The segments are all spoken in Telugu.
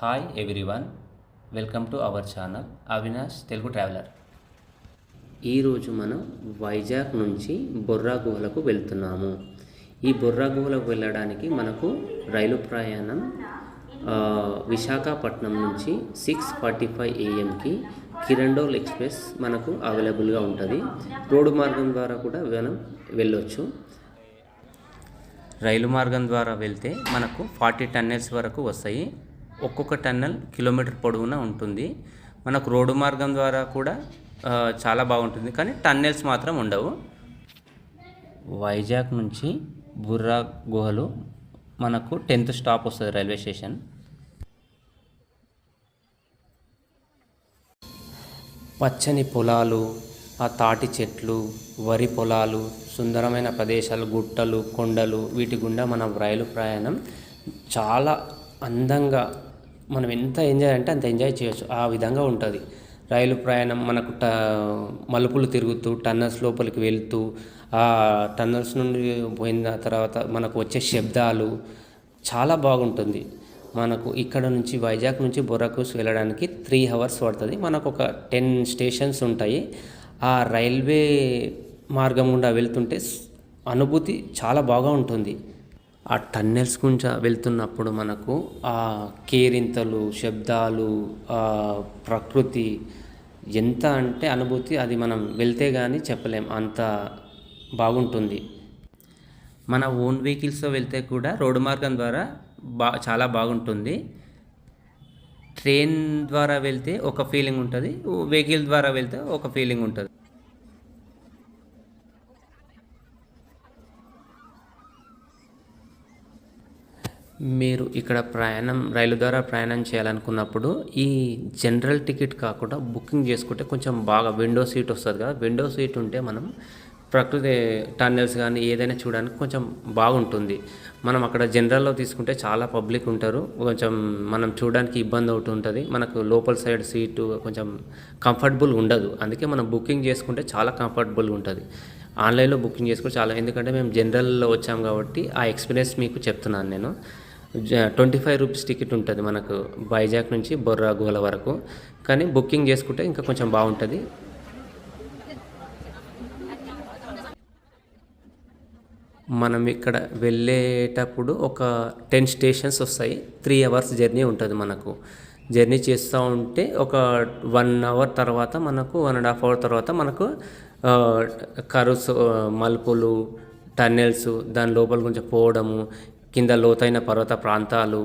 Hi everyone, welcome to our channel Avinash Telugu traveller. ఈరోజు మనం వైజాగ్ నుంచి బొర్రా గుహలకు వెళ్తున్నాము. ఈ బొర్రా గుహలకు వెళ్ళడానికి మనకు రైలు ప్రయాణం విశాఖపట్నం నుంచి 6:45 AM కిరండోల్ ఎక్స్ప్రెస్ మనకు అవైలబుల్గా ఉంటుంది. రోడ్డు మార్గం ద్వారా కూడా మనం వెళ్ళొచ్చు. రైలు మార్గం ద్వారా వెళ్తే మనకు 40 టన్నెల్స్ వరకు వస్తాయి. ఒక్కొక్క టన్నెల్ కిలోమీటర్ పొడవునా ఉంటుంది. మనకు రోడ్డు మార్గం ద్వారా కూడా చాలా బాగుంటుంది, కానీ టన్నెల్స్ మాత్రం ఉండవు. వైజాగ్ నుంచి బొర్రా గుహలు మనకు 10th స్టాప్ వస్తుంది రైల్వే స్టేషన్. పచ్చని పొలాలు, ఆ తాటి చెట్లు, వరి పొలాలు, సుందరమైన ప్రదేశాలు, గుట్టలు, కొండలు, వీటి గుండా మన రైలు ప్రయాణం చాలా అందంగా మనం ఎంత ఎంజాయ్ అంటే అంత ఎంజాయ్ చేయొచ్చు. ఆ విధంగా ఉంటుంది రైలు ప్రయాణం. మనకు మలుపులు తిరుగుతూ టన్నల్స్ లోపలికి వెళ్తూ, ఆ టన్నల్స్ నుండి పోయిన తర్వాత మనకు వచ్చే శబ్దాలు చాలా బాగుంటుంది. మనకు ఇక్కడ నుంచి వైజాగ్ నుంచి బొర్రాకు వెళ్ళడానికి 3 hours పడుతుంది. మనకు ఒక 10 స్టేషన్స్ ఉంటాయి. ఆ రైల్వే మార్గం గుండా వెళ్తుంటే అనుభూతి చాలా బాగా ఉంటుంది. ఆ టన్నెల్స్ గుండా వెళ్తున్నప్పుడు మనకు ఆ కేరింతలు, శబ్దాలు, ప్రకృతి ఎంత అంటే అనుభూతి, అది మనం వెళ్తే కానీ చెప్పలేం, అంత బాగుంటుంది. మన ఓన్ వెహికల్స్తో వెళ్తే కూడా రోడ్డు మార్గం ద్వారా చాలా బాగుంటుంది. ట్రైన్ ద్వారా వెళ్తే ఒక ఫీలింగ్ ఉంటుంది, వెహికల్ ద్వారా వెళ్తే ఒక ఫీలింగ్ ఉంటుంది. మీరు ఇక్కడ రైలు ద్వారా ప్రయాణం చేయాలనుకున్నప్పుడు ఈ జనరల్ టికెట్ కాకుండా బుకింగ్ చేసుకుంటే కొంచెం బాగా విండో సీట్ వస్తుంది కదా. విండో సీట్ ఉంటే మనం ప్రకృతి టన్నెల్స్ కానీ ఏదైనా చూడడానికి కొంచెం బాగుంటుంది. మనం అక్కడ జనరల్లో తీసుకుంటే చాలా పబ్లిక్ ఉంటారు, కొంచెం మనం చూడడానికి ఇబ్బంది అవుతుంటుంది. మనకు లోపల సైడ్ సీటు కొంచెం కంఫర్టబుల్ ఉండదు. అందుకే మనం బుకింగ్ చేసుకుంటే చాలా కంఫర్టబుల్గా ఉంటుంది. ఆన్లైన్లో బుకింగ్ చేసుకుంటే చాలా, ఎందుకంటే మేము జనరల్లో వచ్చాం కాబట్టి ఆ ఎక్స్పీరియన్స్ మీకు చెప్తున్నాను నేను. 25 రూపీస్ టికెట్ ఉంటుంది మనకు వైజాగ్ నుంచి బొర్రా గుహల వరకు, కానీ బుకింగ్ చేసుకుంటే ఇంకా కొంచెం బాగుంటుంది. మనం ఇక్కడ వెళ్ళేటప్పుడు ఒక 10 స్టేషన్స్ వస్తాయి. 3 hours జర్నీ ఉంటుంది. మనకు జర్నీ చేస్తూ ఉంటే ఒక 1 hour తర్వాత మనకు 1.5 hour తర్వాత మనకు కరుసు, మలుపులు, టన్నెల్స్, దాని లోపల కొంచెం పోవడము, కింద లోతైన పర్వత ప్రాంతాలు.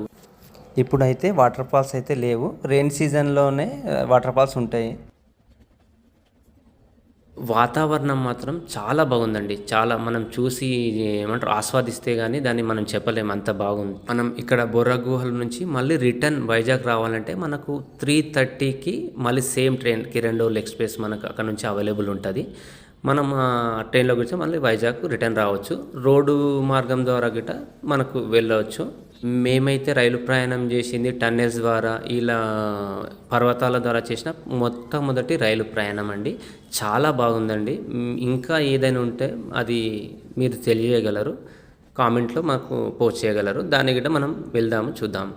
ఇప్పుడైతే వాటర్ ఫాల్స్ అయితే లేవు, రెయిన్ సీజన్లోనే వాటర్ ఫాల్స్ ఉంటాయి. వాతావరణం మాత్రం చాలా బాగుందండి. చాలా మనం చూసి ఏమంటారు ఆస్వాదిస్తే కానీ దాన్ని మనం చెప్పలేము, అంత బాగుంది. మనం ఇక్కడ బొర్రా గుహల నుంచి మళ్ళీ రిటర్న్ వైజాగ్ రావాలంటే మనకు 3:30కి మళ్ళీ సేమ్ ట్రైన్ కిరండోల్ ఎక్స్ప్రెస్ మనకు అక్కడ నుంచి అవైలబుల్ ఉంటుంది. మనం ట్రైన్లో కూర్చొని మళ్ళీ వైజాగ్ రిటర్న్ రావచ్చు. రోడ్డు మార్గం ద్వారా గిట్ట మనకు వెళ్ళవచ్చు. మేమైతే రైలు ప్రయాణం చేసింది టన్నెల్స్ ద్వారా, ఇలా పర్వతాల ద్వారా చేసిన మొట్టమొదటి రైలు ప్రయాణం అండి. చాలా బాగుందండి. ఇంకా ఏదైనా ఉంటే అది మీరు తెలియగలరు, కామెంట్లో మాకు పోస్ట్ చేయగలరు. దాని గిట్ట మనం వెళ్దాము, చూద్దాము.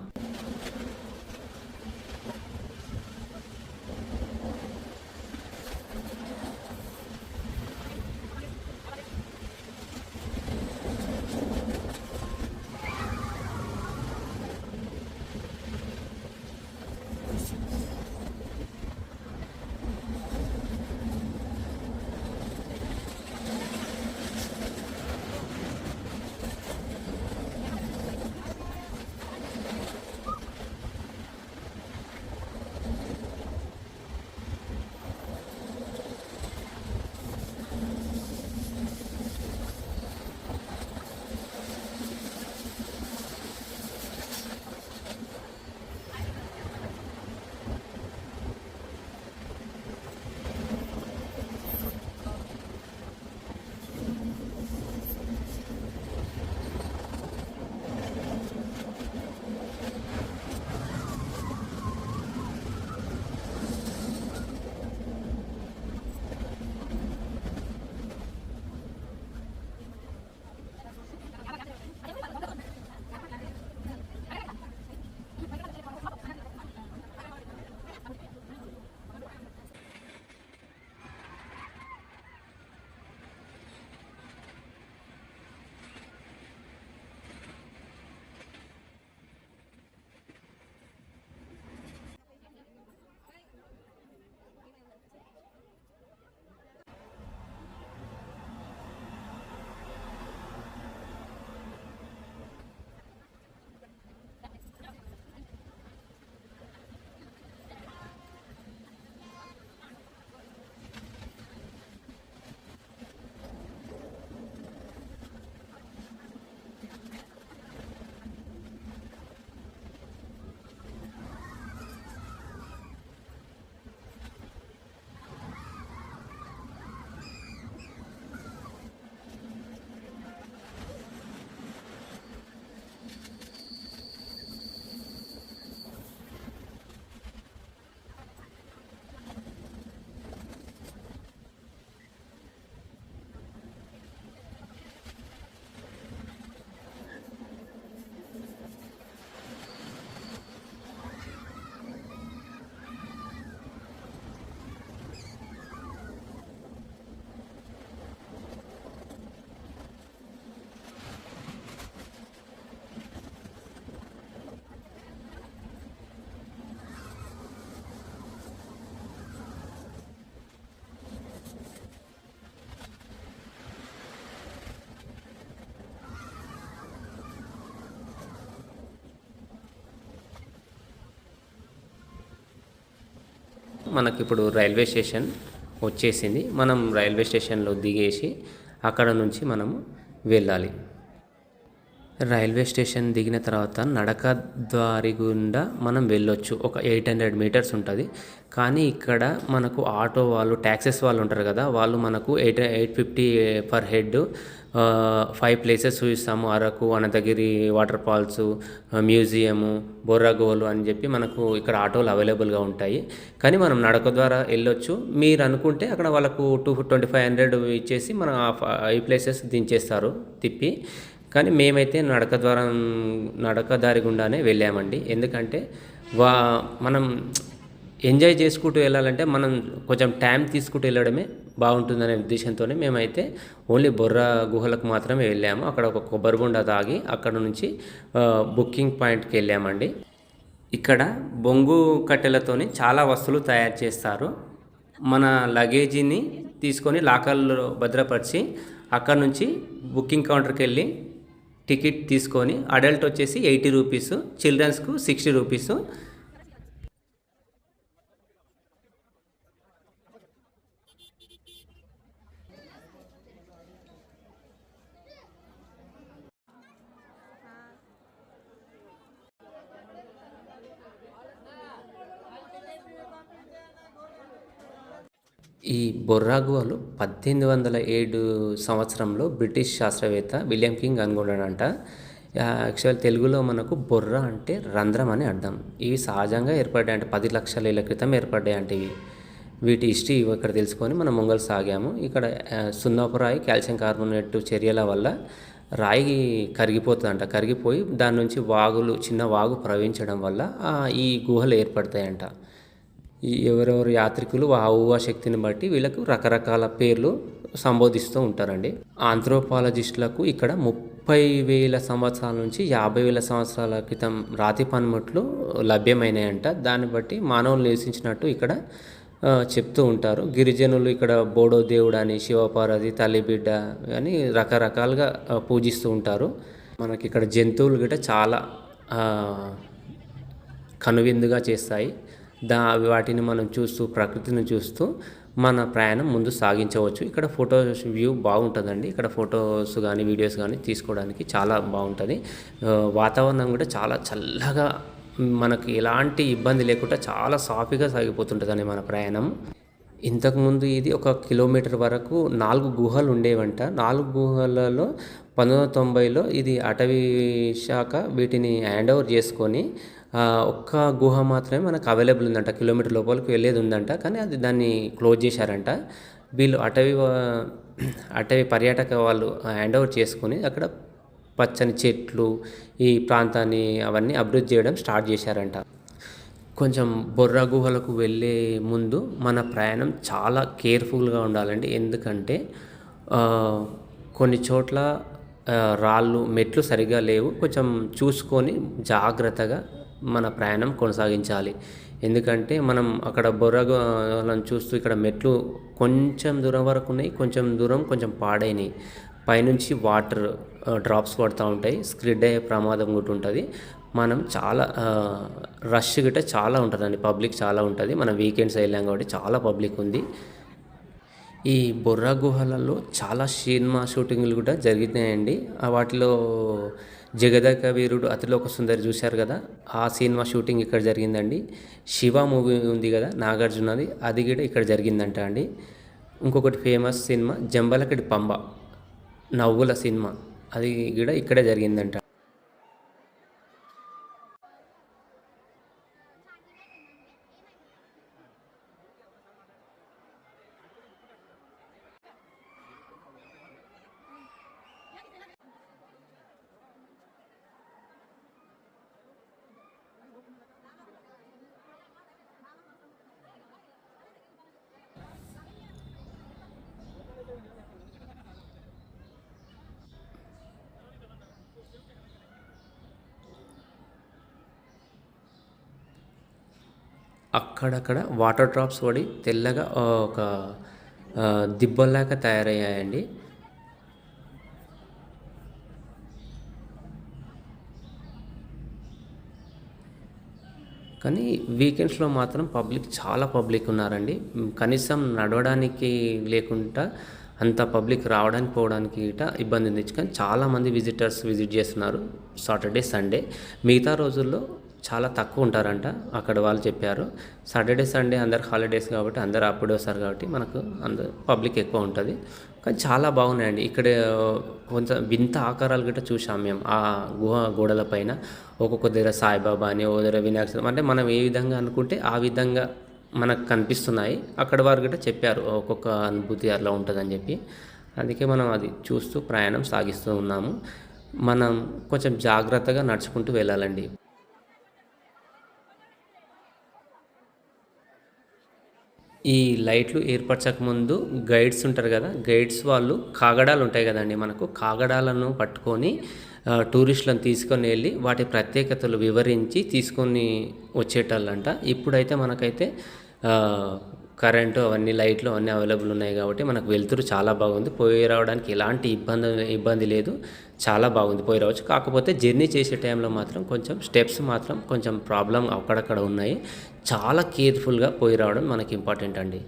మనకిప్పుడు రైల్వే స్టేషన్ వచ్చేసింది. మనం రైల్వే స్టేషన్‌లో దిగేసి అక్కడ నుంచి మనము వెళ్ళాలి. రైల్వే స్టేషన్ దిగిన తర్వాత నడక దారి గుండా మనం వెళ్ళొచ్చు. ఒక 800 మీటర్స్ ఉంటది. కానీ ఇక్కడ మనకు ఆటో వాళ్ళు, టాక్సీస్ వాళ్ళు ఉంటారు కదా! వాళ్ళు మనకు 850 పర్ హెడ్ 5 ప్లేసెస్ చూపిస్తాము. Araku, Ananthagiri water falls, museum, Borragolu అని చెప్పి మనకు ఇక్కడ ఆటోలు అవైలబుల్‌గా ఉంటాయి. కానీ మనం నడక ద్వారా వెళ్ళొచ్చు. మీరు అనుకుంటే అక్కడ వాళ్ళకు 2500 ఇచ్చేసి మన 5 ప్లేసెస్ దించేస్తారు తిప్పి. కానీ మేమైతే నడక దారి గుండానే వెళ్ళామండి. ఎందుకంటే వా మనం ఎంజాయ్ చేసుకుంటూ వెళ్ళాలంటే మనం కొంచెం టైం తీసుకుంటూ వెళ్ళడమే బాగుంటుందనే ఉద్దేశంతోనే మేమైతే ఓన్లీ బొర్రా గుహలకు మాత్రమే వెళ్ళాము. అక్కడ ఒక కొబ్బరి బొండ తాగి అక్కడ నుంచి బుకింగ్ పాయింట్‌కి వెళ్ళామండి. ఇక్కడ బొంగు కట్టెలతోని చాలా వస్తువులు తయారు చేస్తారు. మన లగేజీని తీసుకొని లాకర్‌లో భద్రపరిచి అక్కడ నుంచి బుకింగ్ కౌంటర్‌కి వెళ్ళి టికెట్ తీసుకొని అడల్ట్ వచ్చేసి 80 రూపీస్, చిల్డ్రన్స్‌కు 60 రూపీస్. ఈ బొర్రా గుహలు 1807 సంవత్సరంలో బ్రిటిష్ శాస్త్రవేత్త విలియం కింగ్ కనుగొన్నాడంట. యాక్చువల్ తెలుగులో మనకు బొర్ర అంటే రంధ్రం అని అర్థం. ఇవి సహజంగా ఏర్పడ్డాయంట. 10 లక్షల ఏళ్ల క్రితం ఏర్పడ్డాయంట ఇవి. వీటి హిస్టరీ ఇక్కడ తెలుసుకొని మనం ముంగల్ సాగాము. ఇక్కడ సున్నపు రాయి, కాల్షియం కార్బోనేట్ చర్యల వల్ల రాయి కరిగిపోతుందంట. కరిగిపోయి దాని నుంచి వాగులు, చిన్న వాగు ప్రవహించడం వల్ల ఈ గుహలు ఏర్పడతాయంట. ఎవరెవరు యాత్రికులు ఆ ఊహాశక్తిని బట్టి వీళ్ళకు రకరకాల పేర్లు సంబోధిస్తూ ఉంటారండి. ఆంథ్రోపాలజిస్టులకు ఇక్కడ 30,000 సంవత్సరాల నుంచి 50,000 సంవత్సరాల క్రితం రాతి పనిముట్లు లభ్యమైనాయంట. దాన్ని బట్టి మానవులు నివసించినట్టు ఇక్కడ చెప్తూ ఉంటారు. గిరిజనులు ఇక్కడ బోడో దేవుడు అని, శివపార్వతి, తల్లిబిడ్డ అని రకరకాలుగా పూజిస్తూ ఉంటారు. మనకి ఇక్కడ జంతువులు గిట్ట చాలా కనువిందుగా చేస్తాయి. వాటిని మనం చూస్తూ, ప్రకృతిని చూస్తూ మన ప్రయాణం ముందు సాగించవచ్చు. ఇక్కడ ఫొటోస్ వ్యూ బాగుంటుందండి. ఇక్కడ ఫొటోస్ కానీ, వీడియోస్ కానీ తీసుకోవడానికి చాలా బాగుంటుంది. వాతావరణం కూడా చాలా చల్లగా, మనకి ఎలాంటి ఇబ్బంది లేకుండా చాలా సాఫీగా సాగిపోతుంటుందండి మన ప్రయాణం. ఇంతకుముందు ఇది 1 కిలోమీటర్ వరకు 4 గుహలు ఉండేవంట. 4 గుహలలో 1990లో ఇది అటవీ శాఖ వీటిని హ్యాండ్ ఓవర్ చేసుకొని ఒక్క గుహ మాత్రమే మనకు అవైలబుల్ ఉందంట. కిలోమీటర్ లోపలికి వెళ్ళేది ఉందంట. కానీ అది దాన్ని క్లోజ్ చేశారంట. వీళ్ళు అటవీ పర్యాటక వాళ్ళు హ్యాండ్ ఓవర్ చేసుకొని అక్కడ పచ్చని చెట్లు, ఈ ప్రాంతాన్ని అవన్నీ అభివృద్ధి చేయడం స్టార్ట్ చేశారంట. కొంచెం బొర్రా గుహలకు వెళ్ళే ముందు మన ప్రయాణం చాలా కేర్ఫుల్గా ఉండాలండి. ఎందుకంటే కొన్ని చోట్ల రాళ్ళు, మెట్లు సరిగా లేవు. కొంచెం చూసుకొని జాగ్రత్తగా మన ప్రయాణం కొనసాగించాలి. ఎందుకంటే మనం అక్కడ బొర్రా గుహలను చూస్తూ ఇక్కడ మెట్లు కొంచెం దూరం వరకు ఉన్నాయి, కొంచెం దూరం కొంచెం పాడైనయి. పైనుంచి వాటర్ డ్రాప్స్ పడుతూ ఉంటాయి. స్కిడ్ అయ్యే ప్రమాదం కూడా ఉంటుంది. మనం చాలా రష్ గిట్ట చాలా ఉంటుందండి. పబ్లిక్ చాలా ఉంటుంది. మనం వీకెండ్స్ వెళ్ళాం కాబట్టి చాలా పబ్లిక్ ఉంది. ఈ బొర్రా గుహలలో చాలా సినిమా షూటింగ్లు కూడా జరిగినాయండి. వాటిలో జగదేక వీరుడు అతిలోక సుందరి చూశారు కదా, ఆ సినిమా షూటింగ్ ఇక్కడ జరిగిందండి. శివ మూవీ ఉంది కదా నాగార్జునది, అది కూడా ఇక్కడ జరిగిందంట అండి. ఇంకొకటి ఫేమస్ సినిమా జంబలకడి పంబ, నవ్వుల సినిమా, అది కూడా ఇక్కడే జరిగిందంట. అక్కడక్కడ వాటర్ డ్రాప్స్ పడి తెల్లగా ఒక దిబ్బల్లాగా తయారయ్యాయండి. కానీ వీకెండ్స్‌లో మాత్రం చాలా పబ్లిక్ ఉన్నారండి. కనీసం నడవడానికి లేకుండా అంత పబ్లిక్ రావడానికి, పోవడానికి ఇబ్బంది ఉంది. కానీ చాలామంది విజిటర్స్ విజిట్ చేస్తున్నారు సాటర్‌డే, సండే. మిగతా రోజుల్లో చాలా తక్కువ ఉంటారంట. అక్కడ వాళ్ళు చెప్పారు. సాటర్‌డే, సండే అందరు హాలిడేస్ కాబట్టి అందరూ అప్పుడే వస్తారు కాబట్టి మనకు పబ్లిక్ ఎక్కువ ఉంటది. కానీ చాలా బాగున్నాయండి. ఇక్కడ కొంత వింత ఆకారాలు గిట్ట చూసాం మేము. ఆ గుహ గోడల పైన ఒక్కొక్క దగ్గర సాయిబాబా అని, ఓ దగ్గర వినాయక చవితి అంటే మనం ఏ విధంగా అనుకుంటే ఆ విధంగా మనకు కనిపిస్తున్నాయి. అక్కడ వారు గిట్ట చెప్పారు ఒక్కొక్క అనుభూతి అట్లా ఉంటుందని చెప్పి. అందుకే మనం అది చూస్తూ ప్రయాణం సాగిస్తూ ఉన్నాము. మనం కొంచెం జాగ్రత్తగా నడుచుకుంటూ వెళ్ళాలండి. ఈ లైట్లు ఏర్పరచకముందు గైడ్స్ ఉంటారు కదా! గైడ్స్ వాళ్ళు కాగడాలు ఉంటాయి కదండీ మనకు. కాగడాలను పట్టుకొని టూరిస్టులను తీసుకొని వెళ్ళి వాటి ప్రత్యేకతలు వివరించి తీసుకొని వచ్చేటోళ్ళంట. ఇప్పుడైతే మనకైతే కరెంటు అవన్నీ లైట్లు అవన్నీ అవైలబుల్ ఉన్నాయి కాబట్టి మనకు వెలుతురు చాలా బాగుంది. పోయి రావడానికి ఎలాంటి ఇబ్బంది లేదు. చాలా బాగుంది, పోయి రావచ్చు. కాకపోతే జర్నీ చేసే టైంలో మాత్రం కొంచెం స్టెప్స్ మాత్రం కొంచెం ప్రాబ్లం అక్కడక్కడ ఉన్నాయి. చాలా కేర్ఫుల్గా పోయి రావడం మనకి ఇంపార్టెంట్ అండి.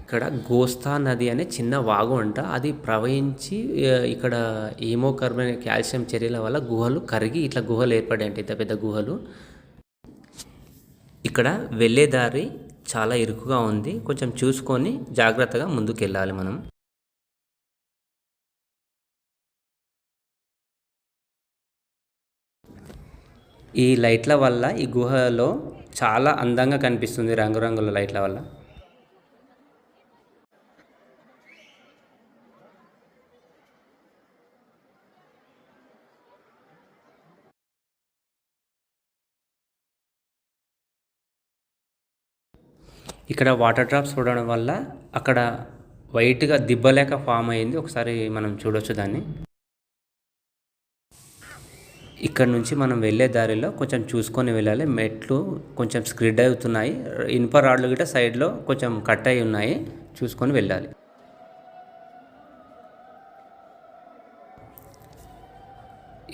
ఇక్కడ గోస్తా నది అనే చిన్న వాగు అంట. అది ప్రవహించి ఇక్కడ హీమోకార్బన్ కాల్షియం చర్యల వల్ల గుహలు కరిగి ఇట్లా గుహలు ఏర్పడాయంట, ఇంత పెద్ద గుహలు. ఇక్కడ వెళ్ళే దారి చాలా ఇరుకుగా ఉంది. కొంచెం చూసుకొని జాగ్రత్తగా ముందుకెళ్ళాలి మనం. ఈ లైట్ల వల్ల ఈ గుహలో చాలా అందంగా కనిపిస్తుంది, రంగురంగుల లైట్ల వల్ల. ఇక్కడ వాటర్ డ్రాప్స్ పడడం వల్ల అక్కడ వైట్గా దిబ్బలేక ఫామ్ అయింది. ఒకసారి మనం చూడొచ్చు దాన్ని. ఇక్కడ నుంచి మనం వెళ్ళే దారిలో కొంచెం చూసుకొని వెళ్ళాలి. మెట్లు కొంచెం స్క్రిడ్ అవుతున్నాయి. ఇనుప రాడ్లు గిట్ట సైడ్లో కొంచెం కట్ అయి ఉన్నాయి, చూసుకొని వెళ్ళాలి.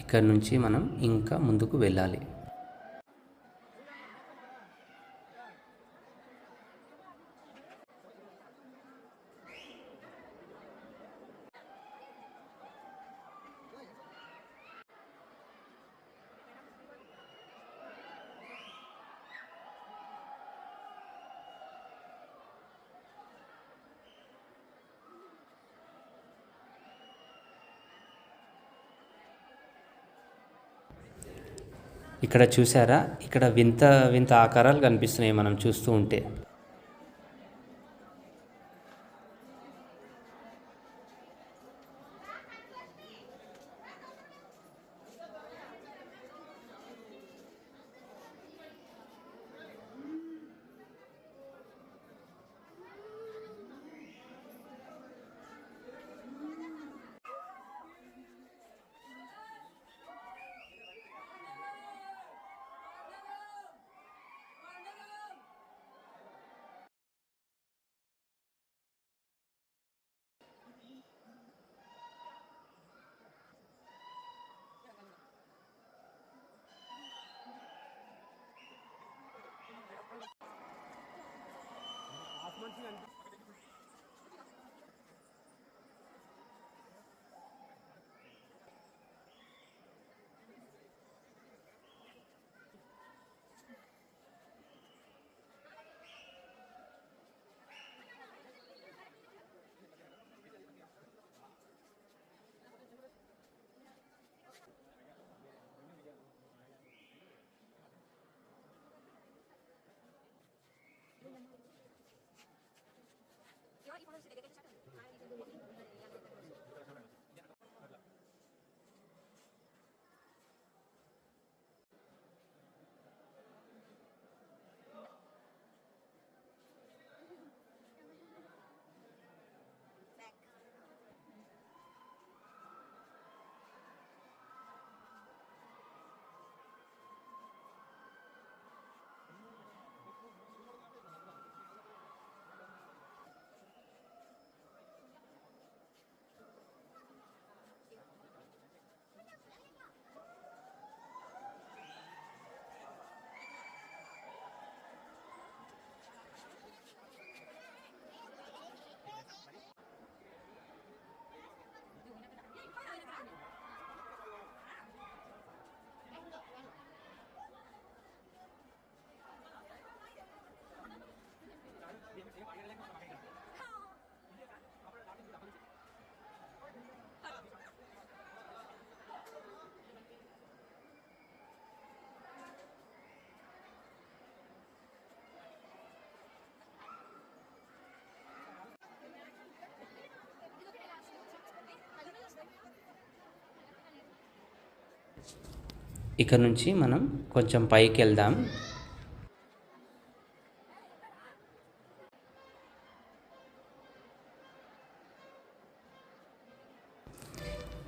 ఇక్కడ నుంచి మనం ఇంకా ముందుకు వెళ్ళాలి. ఇక్కడ చూసారా, ఇక్కడ వింత వింత ఆకారాలు కనిపిస్తున్నాయి మనం చూస్తూ ఉంటే. ఇక్కడ నుంచి మనం కొంచెం పైకి వెళ్దాం.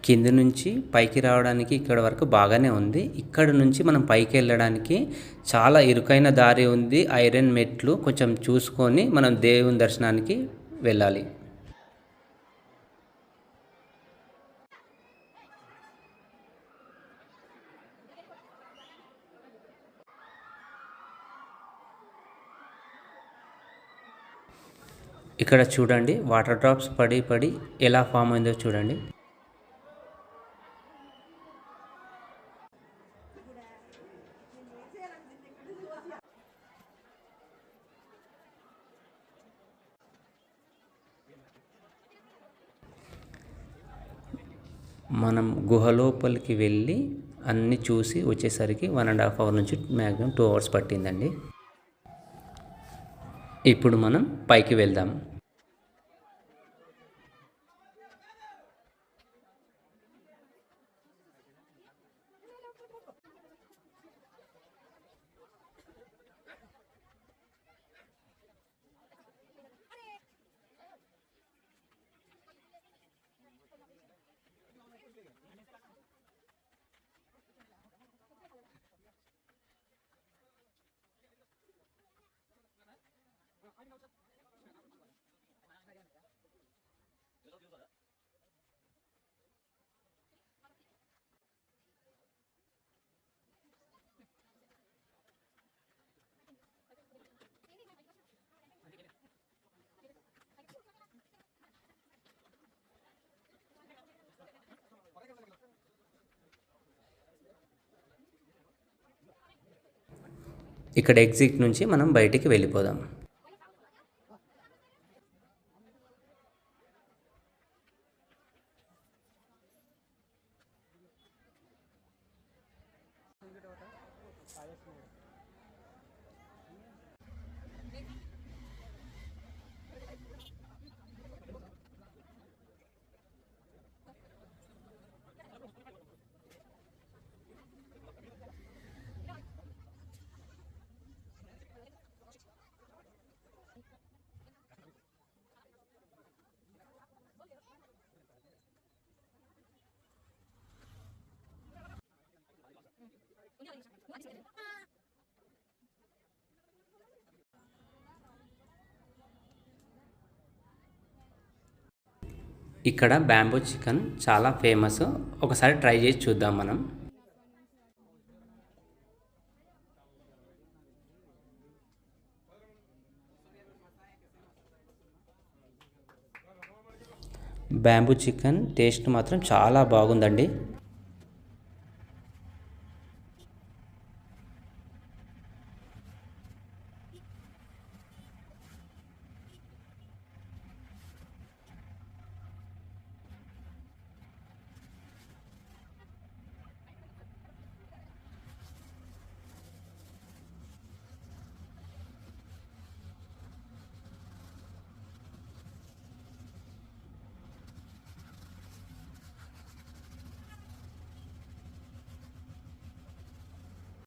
కింద నుంచి పైకి రావడానికి ఇక్కడ వరకు బాగానే ఉంది. ఇక్కడ నుంచి మనం పైకి వెళ్ళడానికి చాలా ఇరుకైన దారి ఉంది. ఐరన్ మెట్లు కొంచెం చూసుకొని మనం దేవుని దర్శనానికి వెళ్ళాలి. ఇక్కడ చూడండి, వాటర్ డ్రాప్స్ పడి పడి ఎలా ఫామ్ అయిందో చూడండి. మనం గుహ లోపలికి వెళ్ళి అన్నీ చూసి వచ్చేసరికి 1.5 అవర్ నుంచి మ్యాక్సిమం 2 అవర్స్ పట్టిందండి. ఇప్పుడు మనం పైకి వెళ్దాం. ఇక్కడ ఎగ్జిట్ నుంచి మనం బయటికి వెళ్ళిపోదాం. ఇక్కడ బ్యాంబూ చికెన్ చాలా ఫేమస్. ఒకసారి ట్రై చేసి చూద్దాం మనం. బ్యాంబూ చికెన్ టేస్ట్ మాత్రం చాలా బాగుందండి.